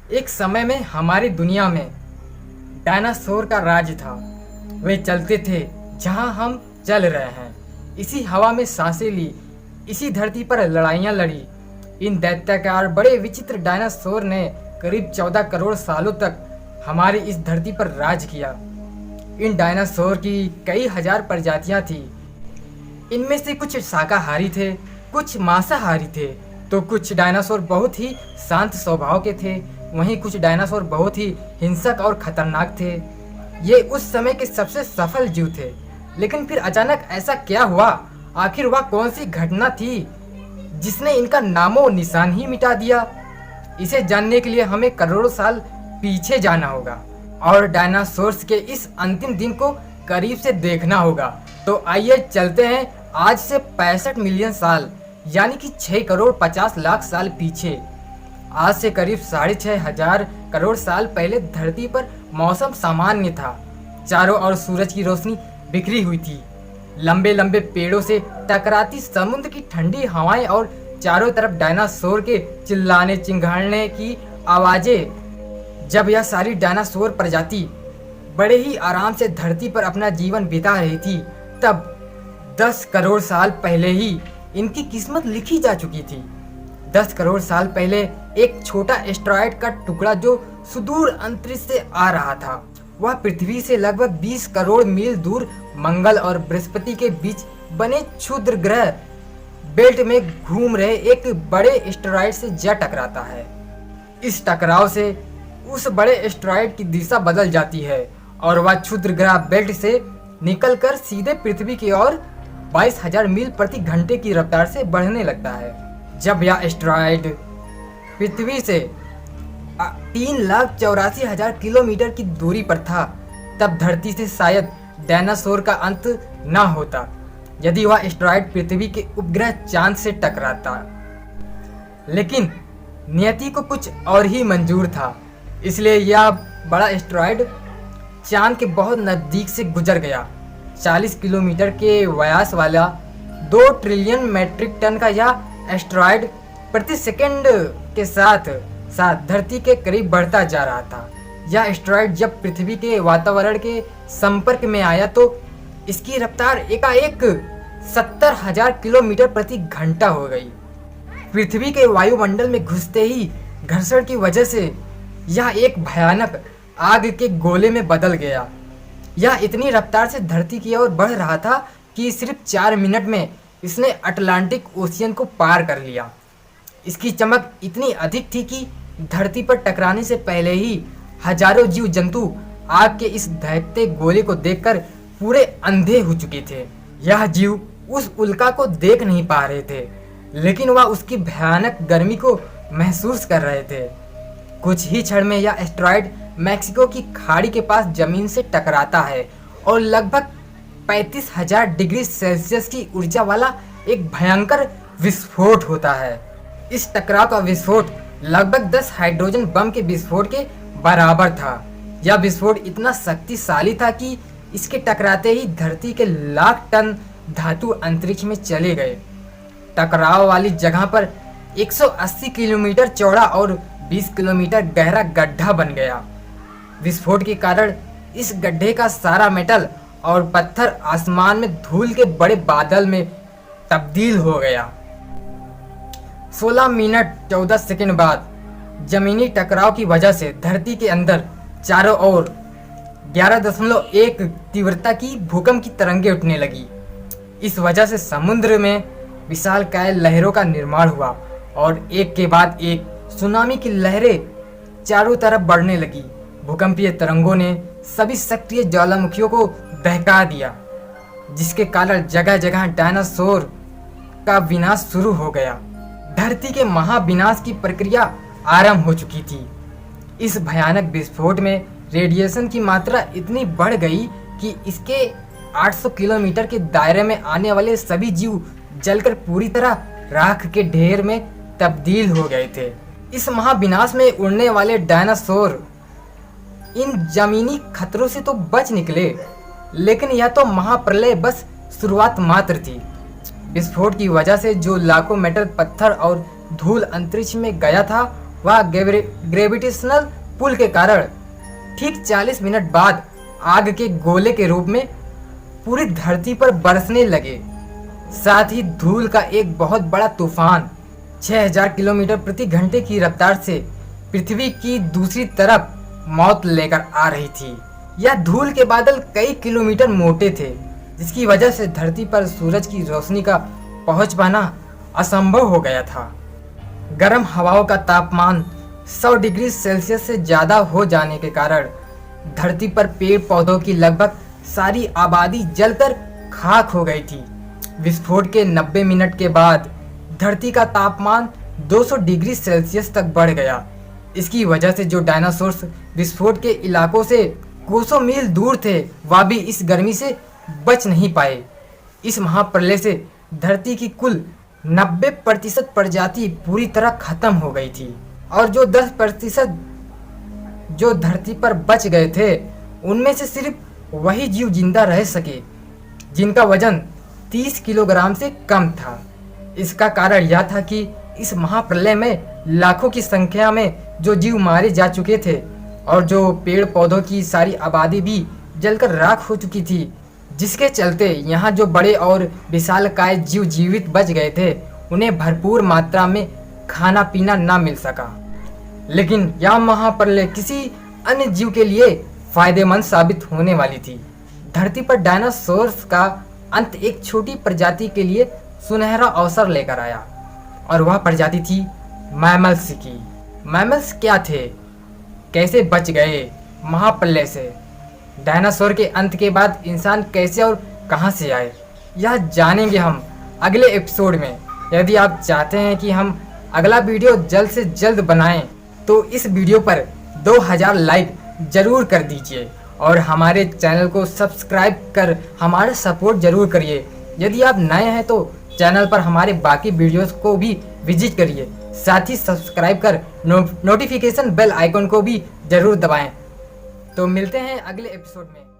एक समय में हमारी दुनिया में डायनासोर का राज था। वे चलते थे जहां हम चल रहे हैं, इसी हवा में सांसें ली, इसी धरती पर लड़ाइयां लड़ी। इन दैत्याकार बड़े विचित्र डायनासोर ने करीब 14 करोड़ सालों तक हमारी इस धरती पर राज किया। इन डायनासोर की कई हजार प्रजातियां थी। इनमें से कुछ शाकाहारी थे, कुछ मांसाहारी थे, तो कुछ डायनासोर बहुत ही शांत स्वभाव के थे, वहीं कुछ डायनासोर बहुत ही हिंसक और खतरनाक थे। ये उस समय के सबसे सफल जीव थे। लेकिन फिर अचानक ऐसा क्या हुआ? आखिर वह कौन सी घटना थी जिसने इनका नामो निशान ही मिटा दिया? इसे जानने के लिए हमें करोड़ों साल पीछे जाना होगा और डायनासोर्स के इस अंतिम दिन को करीब से देखना होगा। तो आइए चलते हैं आज से 65 मिलियन साल यानी कि 6 करोड़ 50 लाख साल पीछे। आज से करीब 6,500 करोड़ साल पहले धरती पर मौसम सामान्य था। चारों ओर सूरज की रोशनी बिखरी हुई थी। लंबे लंबे पेड़ों से टकराती समुद्र की ठंडी हवाएं और चारों तरफ डायनासोर के चिल्लाने चिंघाड़ने की आवाजें। जब यह सारी डायनासोर प्रजाति बड़े ही आराम से धरती पर अपना जीवन बिता रही थी, तब 10 करोड़ साल पहले ही इनकी किस्मत लिखी जा चुकी थी। 10 करोड़ साल पहले एक छोटा एस्टेरॉयड का टुकड़ा जो सुदूर अंतरिक्ष से आ रहा था, वह पृथ्वी से लगभग 20 करोड़ मील दूर मंगल और बृहस्पति के बीच बने क्षुद्र ग्रह बेल्ट में घूम रहे एक बड़े एस्टेरॉयड से जा टकराता है। इस टकराव से उस बड़े एस्टेरॉयड की दिशा बदल जाती है और वह क्षुद्र ग्रह बेल्ट से निकलकर सीधे पृथ्वी की ओर 22,000 मील प्रति घंटे की रफ्तार से बढ़ने लगता है। जब यह एस्टेरॉयड पृथ्वी से 3,84,000 किलोमीटर की दूरी पर था, तब धरती से शायद डायनासोर का अंत न होता यदि वह एस्टेरॉयड पृथ्वी के उपग्रह चांद से टकराता। लेकिन नियति को कुछ और ही मंजूर था, इसलिए यह बड़ा एस्टेरॉयड चांद के बहुत नज़दीक से गुजर गया। 40 किलोमीटर के व्यास वाला 2 ट्रिलियन मैट्रिक टन का यह एस्टेरॉयड प्रति सेकंड के साथ साथ धरती के करीब बढ़ता जा रहा था। यह एस्टेरॉयड जब पृथ्वी के वातावरण के संपर्क में आया तो इसकी रफ्तार एकाएक 70,000 किलोमीटर प्रति घंटा हो गई। पृथ्वी के वायुमंडल में घुसते ही घर्षण की वजह से यह एक भयानक आग के गोले में बदल गया। यह इतनी रफ्तार से धरती की ओर बढ़ रहा था कि सिर्फ 4 मिनट में इसने अटलांटिक ओशियन को पार कर लिया। इसकी चमक इतनी अधिक थी कि धरती पर टकराने से पहले ही हजारों जीव जंतु आग के इस दहकते गोले को देखकर पूरे अंधे हो चुके थे। यह जीव उस उल्का को देख नहीं पा रहे थे, लेकिन वह उसकी भयानक गर्मी को महसूस कर रहे थे। कुछ ही क्षण में यह एस्टेरॉयड मैक्सिको की खाड़ी के पास जमीन से टकराता है और लगभग 35,000 डिग्री सेल्सियस की ऊर्जा वाला एक भयंकर विस्फोट होता है। इस टकराव का विस्फोट लगभग 10 हाइड्रोजन बम के विस्फोट के बराबर था। यह विस्फोट इतना शक्तिशाली था कि इसके टकराते ही धरती के लाख टन धातु अंतरिक्ष में चले गए। टकराव वाली जगह पर 180 किलोमीटर चौड़ा और 20 किलोमीटर गहरा गड्ढा बन गया। विस्फोट के कारण इस गड्ढे का सारा मेटल और पत्थर आसमान में धूल के बड़े बादल में तब्दील हो गया। 16 मिनट 14 सेकंड बाद जमीनी टकराव की वजह से धरती के अंदर चारों ओर 11.1 तीव्रता की भूकंप की तरंगें उठने लगी। इस वजह से समुद्र में विशालकाय लहरों का निर्माण हुआ और एक के बाद एक सुनामी की लहरें चारों तरफ बढ़ने लगी। भूकंपीय तरंगों ने सभी सक्रिय ज्वालामुखियों को दहका दिया, जिसके कारण जगह जगह डायनासोर का विनाश शुरू हो गया। धरती के महाविनाश की प्रक्रिया आरंभ हो चुकी थी। इस भयानक विस्फोट में रेडिएशन की मात्रा इतनी बढ़ गई कि इसके 800 किलोमीटर के दायरे में आने वाले सभी जीव जलकर पूरी तरह राख के ढेर में तब्दील हो गए थे। इस महाविनाश में उड़ने वाले डायनासोर इन जमीनी खतरों से तो बच निकले, लेकिन यह तो महाप्रलय बस शुरुआत मात्र थी। विस्फोट की वजह से जो लाखों मेटल, पत्थर और धूल अंतरिक्ष में गया था, वह ग्रेविटेशनल पुल के कारण ठीक 40 मिनट बाद आग के गोले के रूप में पूरी धरती पर बरसने लगे। साथ ही धूल का एक बहुत बड़ा तूफान 6000 किलोमीटर प्रति घंटे की रफ्तार से पृथ्वी की दूसरी तरफ मौत लेकर आ रही थी। यह धूल के बादल कई किलोमीटर मोटे थे, जिसकी वजह से धरती पर सूरज की रोशनी का पहुंच पाना असंभव हो गया था। गर्म हवाओं का तापमान 100 डिग्री सेल्सियस से ज़्यादा हो जाने के कारण धरती पर पेड़ पौधों की लगभग सारी आबादी जलकर खाक हो गई थी। विस्फोट के 90 मिनट के बाद धरती का तापमान 200 डिग्री सेल्सियस तक बढ़ गया। इसकी वजह से जो डायनासोर्स विस्फोट के इलाकों से कोसों मील दूर थे, वह भी इस गर्मी से बच नहीं पाए। इस महाप्रलय से धरती की कुल 90% प्रजाति पूरी तरह खत्म हो गई थी और जो 10% जो धरती पर बच गए थे, उनमें से सिर्फ वही जीव जिंदा रह सके जिनका वजन 30 किलोग्राम से कम था। इसका कारण यह था कि इस महाप्रलय में लाखों की संख्या में जो जीव मारे जा चुके थे और जो पेड़ पौधों की सारी आबादी भी जलकर राख हो चुकी थी, जिसके चलते यहाँ जो बड़े और विशालकाय जीव जीवित बच गए थे, उन्हें भरपूर मात्रा में खाना पीना ना मिल सका। लेकिन यह महाप्रलय किसी अन्य जीव के लिए फायदेमंद साबित होने वाली थी। धरती पर डायनासोर्स का अंत एक छोटी प्रजाति के लिए सुनहरा अवसर लेकर आया और वह प्रजाति थी मैमल्स की। मैमल्स क्या थे, कैसे बच गए महाप्रलय से, डायनासोर के अंत के बाद इंसान कैसे और कहां से आए, यह जानेंगे हम अगले एपिसोड में। यदि आप चाहते हैं कि हम अगला वीडियो जल्द से जल्द बनाएं, तो इस वीडियो पर 2000 लाइक जरूर कर दीजिए और हमारे चैनल को सब्सक्राइब कर हमारा सपोर्ट जरूर करिए। यदि आप नए हैं तो चैनल पर हमारे बाकी वीडियोस को भी विजिट करिए। साथ ही सब्सक्राइब कर नोटिफिकेशन बेल आइकन को भी जरूर दबाएं। तो मिलते हैं अगले एपिसोड में।